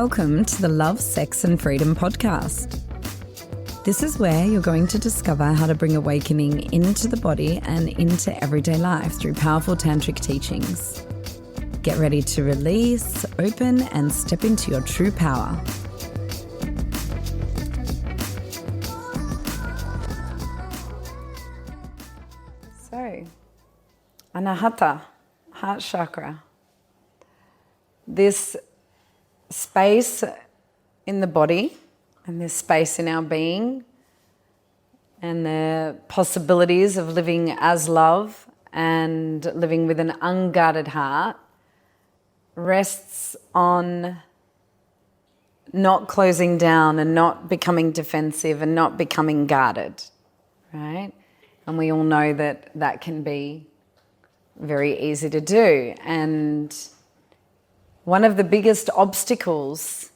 Welcome to the Love, Sex and Freedom podcast. This is where you're going to discover how to bring awakening into the body and into everyday life through powerful tantric teachings. Get ready to release, open and step into your true power. So, Anahata, heart chakra. This space in the body and this space in our being and the possibilities of living as love and living with an unguarded heart rests on not closing down and not becoming defensive and not becoming guarded, right? And we all know that that can be very easy to do. And one of the biggest obstacles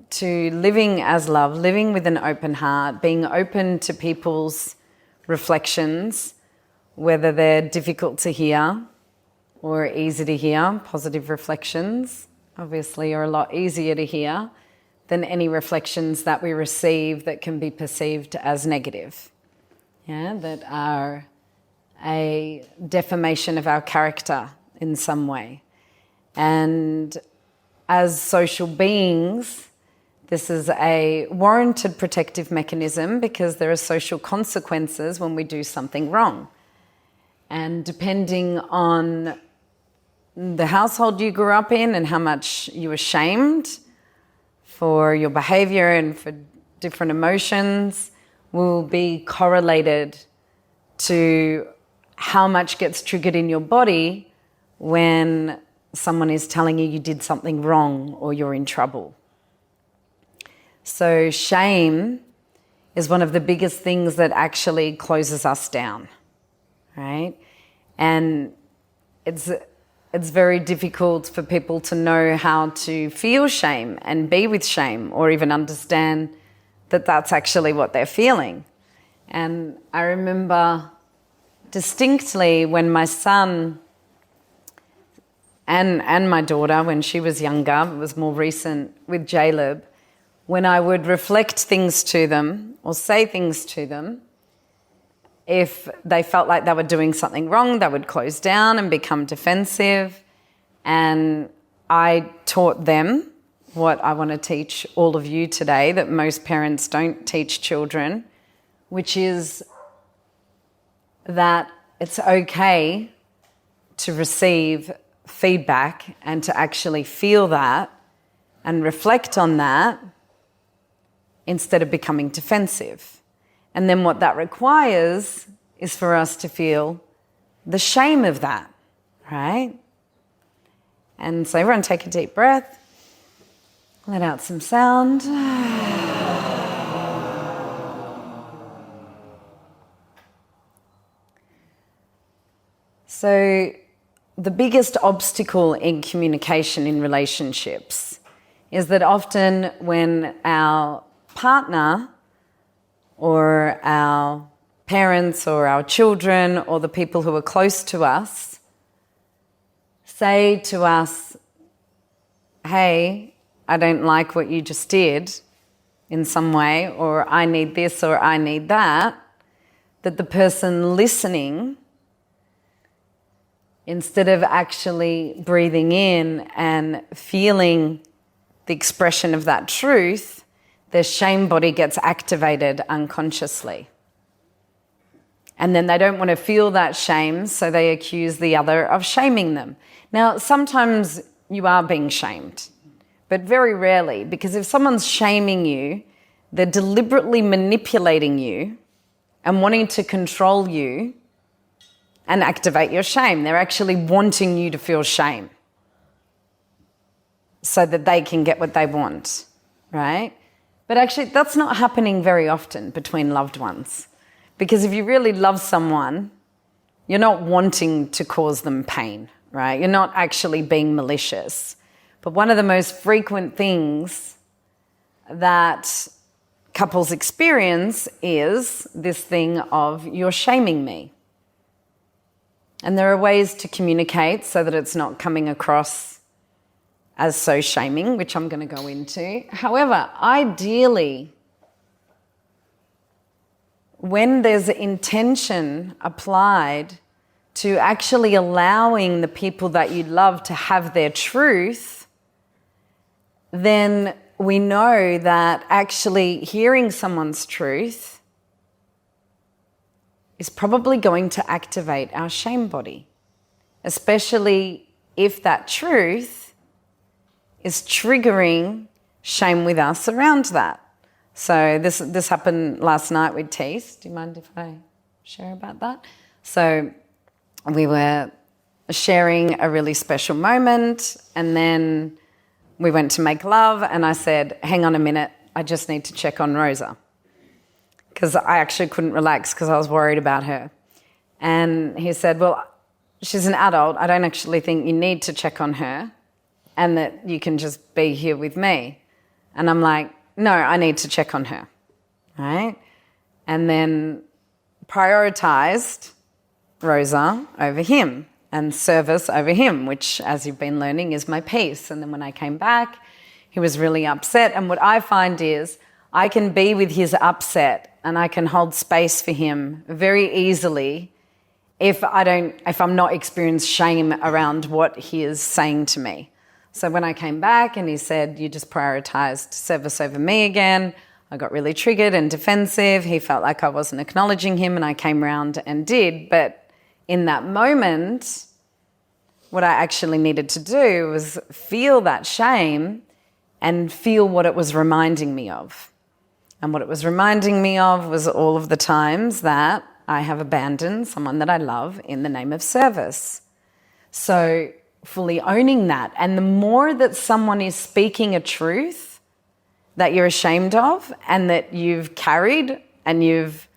to living as love, living with an open heart, being open to people's reflections, whether they're difficult to hear or easy to hear, positive reflections obviously are a lot easier to hear than any reflections that we receive that can be perceived as negative, that are a defamation of our character in some way. And as social beings, this is a warranted protective mechanism because there are social consequences when we do something wrong. And depending on the household you grew up in and how much you were shamed for your behavior and for different emotions will be correlated to how much gets triggered in your body when someone is telling you did something wrong or you're in trouble. So shame is one of the biggest things that actually closes us down, right? And it's very difficult for people to know how to feel shame and be with shame or even understand that that's actually what they're feeling. And I remember distinctly when my son and my daughter, when she was younger, it was more recent with Jaleb, when I would reflect things to them or say things to them, if they felt like they were doing something wrong, they would close down and become defensive. And I taught them what I want to teach all of you today that most parents don't teach children, which is that it's okay to receive feedback and to actually feel that and reflect on that instead of becoming defensive. And then what that requires is for us to feel the shame of that, right? And so everyone take a deep breath, let out some sound. So the biggest obstacle in communication in relationships is that often when our partner or our parents or our children or the people who are close to us say to us, hey, I don't like what you just did in some way, or I need this or I need that, that the person listening, instead of actually breathing in and feeling the expression of that truth, their shame body gets activated unconsciously. And then they don't want to feel that shame, so they accuse the other of shaming them. Now, sometimes you are being shamed, but very rarely, because if someone's shaming you, they're deliberately manipulating you and wanting to control you and activate your shame. They're actually wanting you to feel shame so that they can get what they want, right? But actually, that's not happening very often between loved ones. Because if you really love someone, you're not wanting to cause them pain, right? You're not actually being malicious. But one of the most frequent things that couples experience is this thing of, you're shaming me. And there are ways to communicate so that it's not coming across as so shaming, which I'm going to go into. However, ideally, when there's intention applied to actually allowing the people that you love to have their truth, then we know that actually hearing someone's truth is probably going to activate our shame body, especially if that truth is triggering shame with us around that. So this happened last night with Tees. Do you mind if I share about that? So we were sharing a really special moment, and then we went to make love, and I said, hang on a minute, I just need to check on Rosa. Because I actually couldn't relax because I was worried about her. And he said, well, she's an adult. I don't actually think you need to check on her and that you can just be here with me. And I'm like, no, I need to check on her, right? And then prioritized Rosa over him and service over him, which, as you've been learning, is my peace. And then when I came back, he was really upset. And what I find is I can be with his upset and I can hold space for him very easily if I'm not experiencing shame around what he is saying to me. So when I came back and he said, you just prioritized service over me again, I got really triggered and defensive. He felt like I wasn't acknowledging him, and I came around and did. But in that moment, what I actually needed to do was feel that shame and feel what it was reminding me of. And what it was reminding me of was all of the times that I have abandoned someone that I love in the name of service. So fully owning that. And the more that someone is speaking a truth that you're ashamed of and that you've carried and you've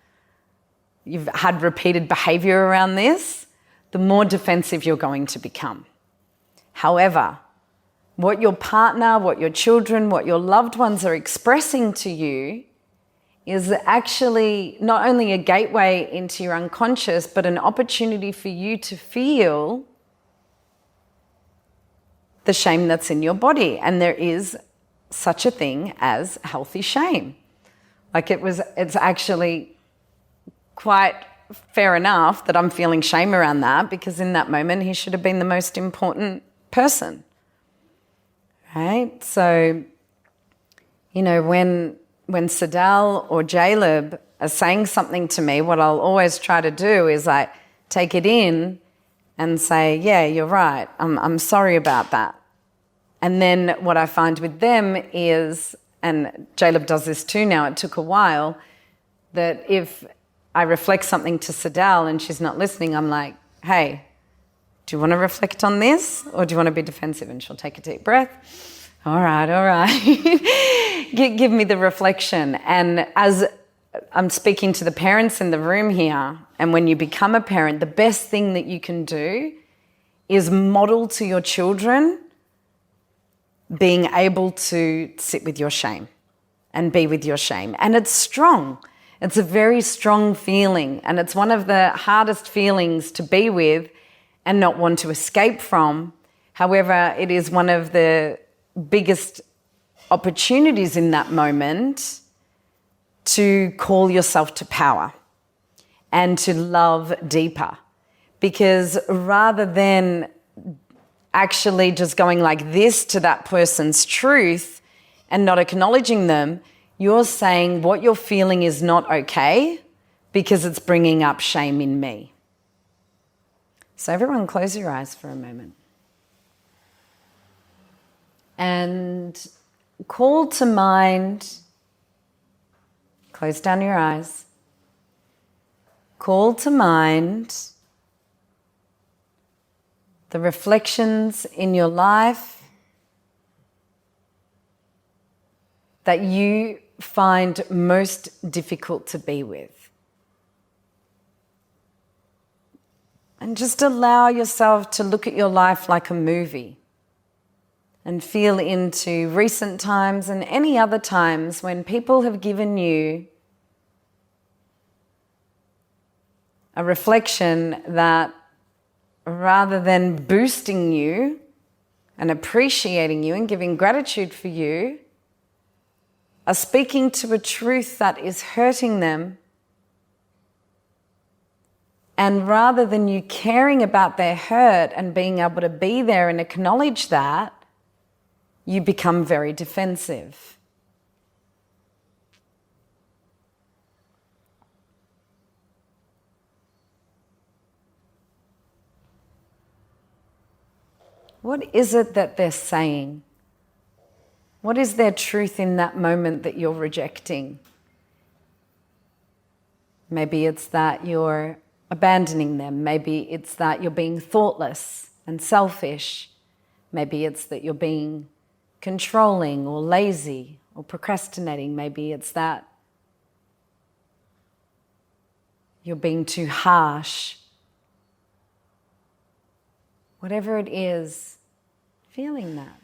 had repeated behavior around this, the more defensive you're going to become. However, what your partner, what your children, what your loved ones are expressing to you is actually not only a gateway into your unconscious, but an opportunity for you to feel the shame that's in your body. And there is such a thing as healthy shame. Like it's actually quite fair enough that I'm feeling shame around that, because in that moment he should have been the most important person. Right? So, you know, when Sadal or Jaleb are saying something to me, what I'll always try to do is like take it in and say, yeah, you're right. I'm sorry about that. And then what I find with them is, and Jaleb does this too now, it took a while, that if I reflect something to Sadal and she's not listening, I'm like, hey, do you want to reflect on this or do you want to be defensive? And she'll take a deep breath. All right. Give me the reflection. And as I'm speaking to the parents in the room here, and when you become a parent, the best thing that you can do is model to your children being able to sit with your shame and be with your shame. And it's strong. It's a very strong feeling, and it's one of the hardest feelings to be with and not want to escape from. However, it is one of the biggest opportunities in that moment to call yourself to power and to love deeper. Because rather than actually just going like this to that person's truth and not acknowledging them, you're saying what you're feeling is not okay because it's bringing up shame in me. So everyone close your eyes for a moment. And call to mind, close down your eyes, call to mind the reflections in your life that you find most difficult to be with. And just allow yourself to look at your life like a movie and feel into recent times and any other times when people have given you a reflection that, rather than boosting you and appreciating you and giving gratitude for you are speaking to a truth that is hurting them. And rather than you caring about their hurt and being able to be there and acknowledge that, you become very defensive. What is it that they're saying? What is their truth in that moment that you're rejecting? Maybe it's that you're abandoning them. Maybe it's that you're being thoughtless and selfish. Maybe it's that you're being controlling or lazy or procrastinating. Maybe it's that you're being too harsh. Whatever it is, feeling that.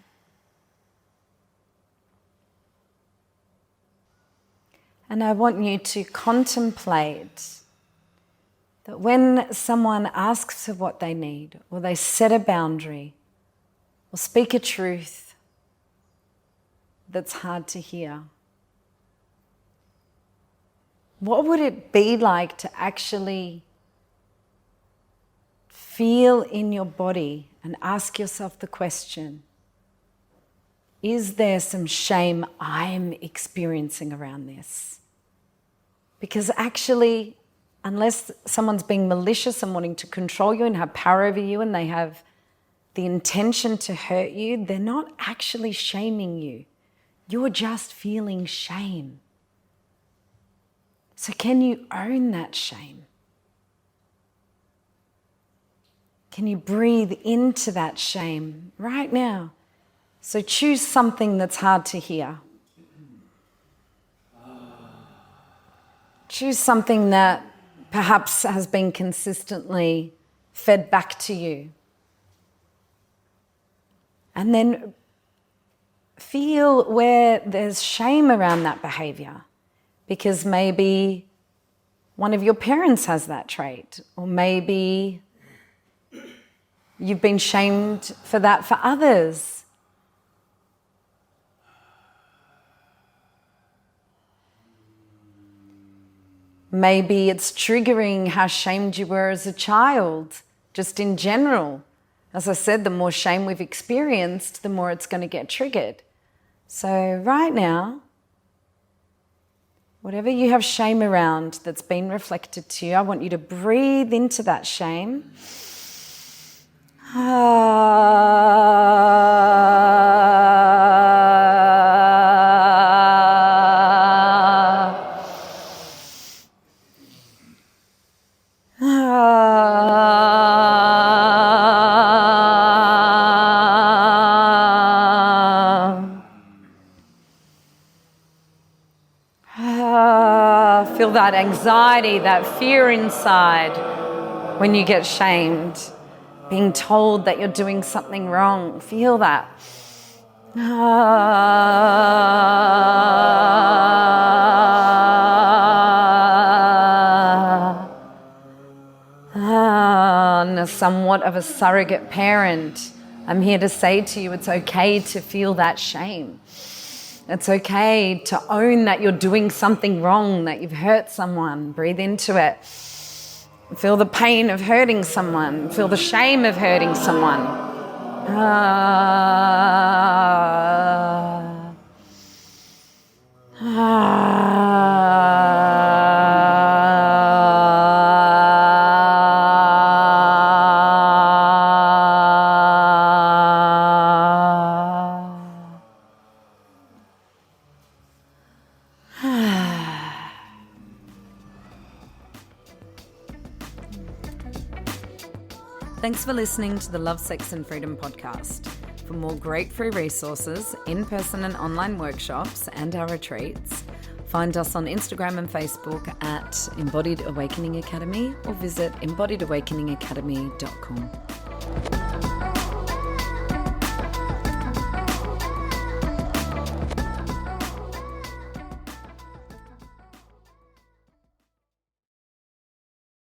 And I want you to contemplate that when someone asks for what they need, or they set a boundary, or speak a truth that's hard to hear, what would it be like to actually feel in your body and ask yourself the question, is there some shame I'm experiencing around this? Because actually, unless someone's being malicious and wanting to control you and have power over you and they have the intention to hurt you, they're not actually shaming you. You're just feeling shame. So can you own that shame? Can you breathe into that shame right now? So choose something that's hard to hear. Choose something that perhaps has been consistently fed back to you. And then feel where there's shame around that behavior, because maybe one of your parents has that trait, or maybe you've been shamed for that for others. Maybe it's triggering how shamed you were as a child, just in general. As I said, the more shame we've experienced, the more it's going to get triggered. So right now, whatever you have shame around that's been reflected to you, I want you to breathe into that shame. Feel that anxiety, that fear inside when you get shamed, being told that you're doing something wrong. Feel that. And as somewhat of a surrogate parent, I'm here to say to you, it's okay to feel that shame. It's okay to own that you're doing something wrong, that you've hurt someone. Breathe into it. Feel the pain of hurting someone. Feel the shame of hurting someone. Thanks for listening to the Love, Sex and Freedom podcast. For more great free resources, in-person and online workshops, and our retreats, find us on Instagram and Facebook at Embodied Awakening Academy or visit embodiedawakeningacademy.com.